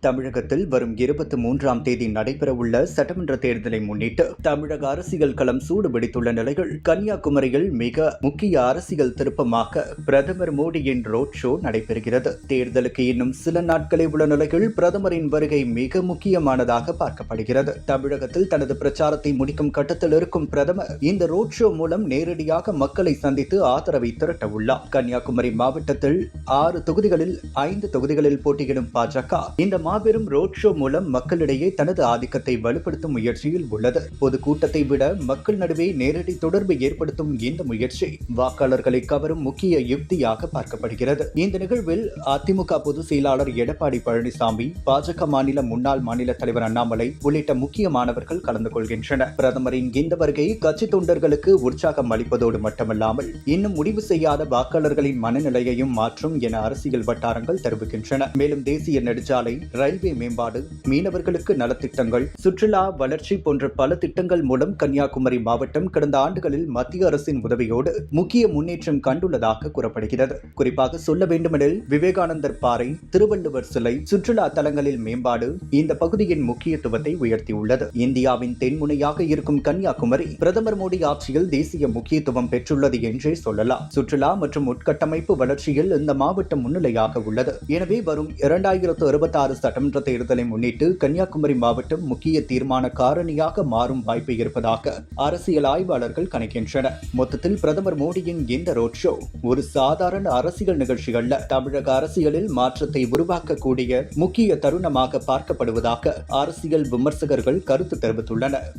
தமிழகத்தில் வரும் 23ஆம் தேதி நடைபெறவுள்ள சட்டமன்ற தேர்தலை முன்னிட்டு தமிழக அரசியல் களம் சூடுபிடித்துள்ள நிலையில் கன்னியாகுமரியில் மிக முக்கிய அரசியல் திருப்பமாக பிரதமர் மோடியின் ரோட் ஷோ நடைபெறுகிறது. தேர்தலுக்கு இன்னும் சில நாட்களே உள்ள நிலையில் பிரதமரின் வருகை மிக முக்கியமானதாக பார்க்கப்படுகிறது. தமிழகத்தில் தனது பிரச்சாரத்தை முடிக்கும் கட்டத்தில் இருக்கும் பிரதமர் இந்த ரோட் ஷோ மூலம் நேரடியாக மக்களை சந்தித்து ஆதரவை திரட்ட உள்ளார். கன்னியாகுமரி மாவட்டத்தில் 6 தொகுதிகளில் 5 தொகுதிகளில் போட்டியிடும் பாஜக இந்த மாபெரும் ரோட் ஷோ மூலம் மக்களிடையே தனது ஆதிக்கத்தை வலுப்படுத்தும் முயற்சியில் உள்ளது. பொதுக்கூட்டத்தை விட மக்கள் நடுவே நேரடி தொடர்பு ஏற்படுத்தும் இந்த முயற்சி வாக்காளர்களை கவரும் முக்கிய யுக்தியாக பார்க்கப்படுகிறது. இந்த நிகழ்வில் அதிமுக பொதுச் செயலாளர் எடப்பாடி பழனிசாமி, பாஜக மாநில முன்னாள் மாநில தலைவர் அண்ணாமலை உள்ளிட்ட முக்கியமானவர்கள் கலந்து கொள்கின்றனர். பிரதமரின் இந்த வருகை கட்சி தொண்டர்களுக்கு உற்சாகம் அளிப்பதோடு மட்டுமல்லாமல் இன்னும் முடிவு செய்யாத வாக்காளர்களின் மனநிலையையும் மாற்றும் என அரசியல் வட்டாரங்கள் தெரிவிக்கின்றன. மேலும் தேசிய நெடுஞ்சாலை, ரயில்வே மேம்பாடு, மீனவர்களுக்கு நலத்திட்டங்கள், சுற்றுலா வளர்ச்சி போன்ற பல திட்டங்கள் மூலம் கன்னியாகுமரி மாவட்டம் கடந்த ஆண்டுகளில் மத்திய அரசின் உதவியோடு முக்கிய முன்னேற்றம் கண்டுள்ளதாக கூறப்படுகிறது. குறிப்பாக சொல்ல வேண்டுமெனில் விவேகானந்தர் பாறை, திருவள்ளுவர் சிலை, சுற்றுலா தலங்களில் மேம்பாடு இந்த பகுதியின் முக்கியத்துவத்தை உயர்த்தியுள்ளது. இந்தியாவின் தென்முனையாக இருக்கும் கன்னியாகுமரி பிரதமர் மோடி ஆட்சியில் தேசிய முக்கியத்துவம் பெற்றுள்ளது என்றே சொல்லலாம். சுற்றுலா மற்றும் உட்கட்டமைப்பு வளர்ச்சியில் இந்த மாவட்டம் முன்னிலையாக உள்ளது. எனவே வரும் 2026 சட்டமன்ற தேர்தலை முன்னிட்டு கன்னியாகுமரி மாவட்டம் முக்கிய தீர்மான காரணியாக மாறும் வாய்ப்பு இருப்பதாக அரசியல் ஆய்வாளர்கள் கணிக்கின்றனர். மொத்தத்தில் பிரதமர் மோடியின் இந்த ரோட் ஷோ ஒரு சாதாரண அரசியல் நிகழ்ச்சி அல்ல, தமிழக அரசியலில் மாற்றத்தை உருவாக்கக்கூடிய முக்கிய தருணமாக பார்க்கப்படுவதாக அரசியல் விமர்சகர்கள் கருத்து தெரிவித்துள்ளனர்.